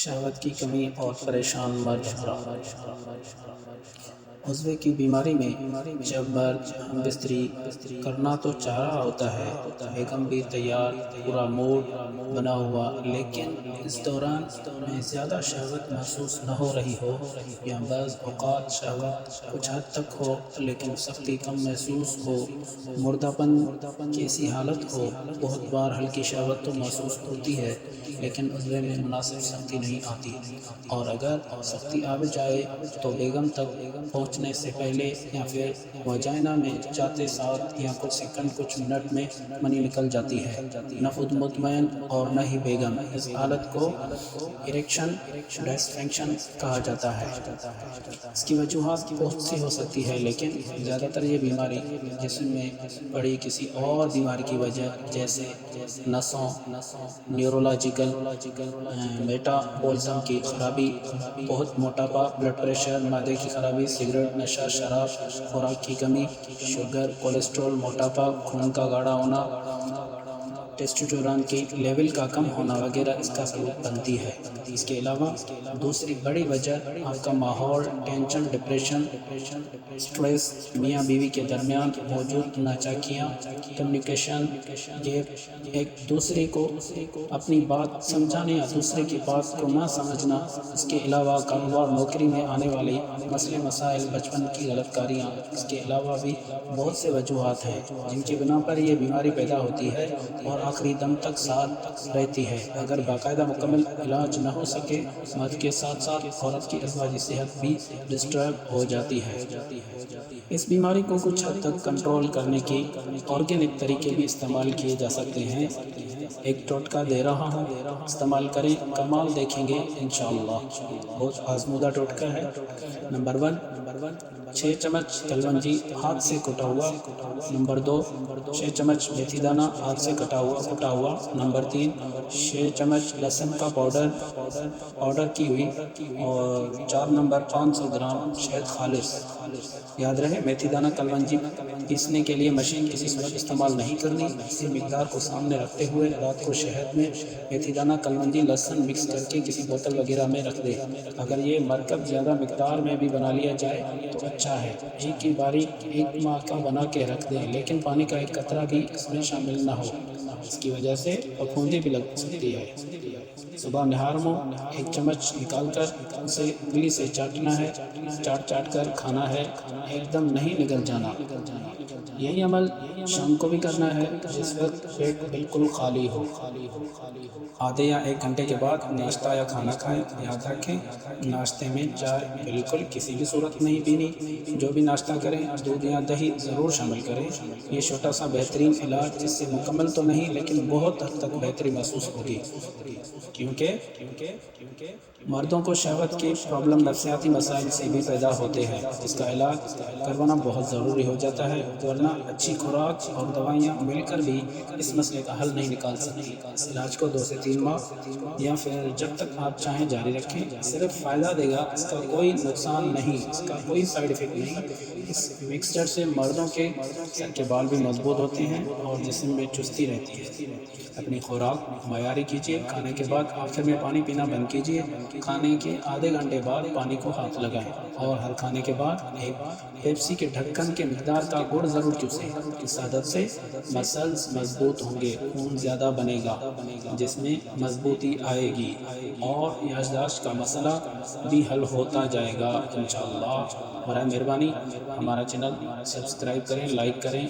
شہوت کی کمی اور پریشان مرد عضوے کی بیماری میں جب مرد ہم بستری کرنا تو چاہ رہا ہوتا ہے، بیگم بھی تیار، پورا موڈ بنا ہوا، لیکن اس دوران میں زیادہ شہوت محسوس نہ ہو رہی ہو یا بعض اوقات شہوت کچھ حد تک ہو لیکن سختی کم محسوس ہو، مردہ پن کی ایسی حالت ہو۔ بہت بار ہلکی شہوت تو محسوس ہوتی ہے لیکن عضوے میں مناسب سختی نہیں آتی، اور اگر سختی آ جائے تو بیگم تک پہنچنے سے پہلے یا پھر وجائنا میں جاتے ساتھ یا کچھ سیکنڈ کچھ منٹ میں منی نکل جاتی ہے۔ نہ خود مطمئن اور نہ ہی بیگم۔ اس حالت کو اریکشن ڈسفنکشن کہا جاتا ہے۔ اس کی وجوہات بہت سی ہو سکتی ہے لیکن زیادہ تر یہ بیماری جسم میں پڑی کسی اور بیماری کی وجہ، جیسے نسوں، نیورولوجیکل، میٹابولزم کی خرابی، بہت موٹاپا، بلڈ پریشر، معدے کی خرابی، سگریٹ، نشہ، شراب، خوراک کی کمی، شوگر، کولیسٹرول، موٹاپا، خون کا گاڑھا ہونا، ٹیسٹوسٹیرون کی لیول کا کم ہونا وغیرہ اس کا سبب بنتی ہے۔ اس کے علاوہ دوسری بڑی وجہ آپ کا ماحول، ٹینشن، ڈپریشن، سٹریس، میاں بیوی کے درمیان موجود ناچاکیاں، کمیونیکیشن گیپ، ایک دوسرے کو اپنی بات سمجھانے یا دوسرے کی بات کو نہ سمجھنا۔ اس کے علاوہ کاروبار، نوکری میں آنے والی مسئلے مسائل، بچپن کی غلط کاریاں۔ اس کے علاوہ بھی بہت سے وجوہات ہیں جن کی بنا پر یہ بیماری پیدا ہوتی ہے اور آخری دم تک ساتھ رہتی ہے اگر باقاعدہ مکمل علاج نہ ہو سکے۔ مرد کے ساتھ ساتھ عورت کی ازواجی صحت بھی ڈسٹرب ہو جاتی ہے۔ اس بیماری کو کچھ حد تک کنٹرول کرنے کے آرگینک طریقے بھی استعمال کیے جا سکتے ہیں۔ ایک ٹوٹکا دے رہا ہوں، استعمال کریں، کمال دیکھیں گے انشاءاللہ۔ بہت آزمودہ ٹوٹکا ہے۔ نمبر 1، 6 چمچ کلونجی ہاتھ سے کٹا ہوا۔ نمبر 2، 6 چمچ میتھی دانہ ہاتھ سے کٹا ہوا۔ نمبر 3، 6 چمچ لہسن کا پاؤڈر کی ہوئی، اور 4 نمبر 500 گرام شہد خالص۔ یاد رہے، میتھی دانہ کلونجی پیسنے کے لیے مشین کسی صورت استعمال نہیں کرنی۔ اسی مقدار کو سامنے رکھتے ہوئے رات کو شہد میں میتھی دانہ کلونجی لہسن مکس کر کے کسی بوتل وغیرہ میں رکھ دے۔ اگر یہ مرکب زیادہ مقدار میں بھی بنا لیا جائے تو اچھا ہے۔ ایک ہی باری 1 ماہ کا بنا کے رکھ دیں لیکن پانی کا ایک قطرہ بھی اس میں شامل نہ ہو، اس کی وجہ سے پھپھوندی بھی لگ سکتی ہے۔ صبح نہار میں 1 چمچ نکال کر اسے انگلی سے چاٹنا ہے، چاٹ کر کھانا ہے، ایک دم نہیں نگل جانا۔ یہی عمل شام کو بھی کرنا ہے جس وقت پیٹ بالکل خالی ہو۔ آدھے یا 1 گھنٹے کے بعد ناشتہ یا کھانا کھائیں۔ یاد رکھیں، ناشتے میں چائے بالکل کسی بھی صورت نہیں پینی۔ جو بھی ناشتہ کریں دودھ یا دہی ضرور شامل کریں۔ یہ چھوٹا سا بہترین علاج جس سے مکمل تو نہیں لیکن بہت حد تک بہتری محسوس ہوگی، کیونکہ مردوں کو شہوت کی پرابلم نفسیاتی مسائل سے بھی پیدا ہوتے ہیں، جس کا علاج کروانا بہت ضروری ہو جاتا ہے، ورنہ اچھی خوراک اور دوائیاں مل کر بھی اس مسئلے کا حل نہیں نکال سکتی۔ اس علاج کو 2 سے 3 ماہ یا پھر جب تک آپ چاہیں جاری رکھیں، صرف فائدہ دے گا، اس کا کوئی نقصان نہیں، اس کا کوئی سائیڈ ایفیکٹ نہیں۔ اس مکسچر سے مردوں کے سر کے بال بھی مضبوط ہوتے ہیں اور جسم میں چستی رہتی ہے۔ اپنی خوراک معیاری کیجیے، کھانے کے بعد آخر میں پانی پینا بند کیجیے، کھانے کے آدھے گھنٹے بعد پانی کو ہاتھ لگائیں، اور ہر کھانے کے بعد ایک پیپسی کے ڈھکن کے مقدار کا گڑ ضرور چوسیں۔ اس عادت سے مسلز مضبوط ہوں گے، خون زیادہ بنے گا، جس میں مضبوطی آئے گی، اور یادداشت کا مسئلہ بھی حل ہوتا جائے گا انشاءاللہ۔ برائے مہربانی ہمارا چینل سبسکرائب کریں، لائک کریں۔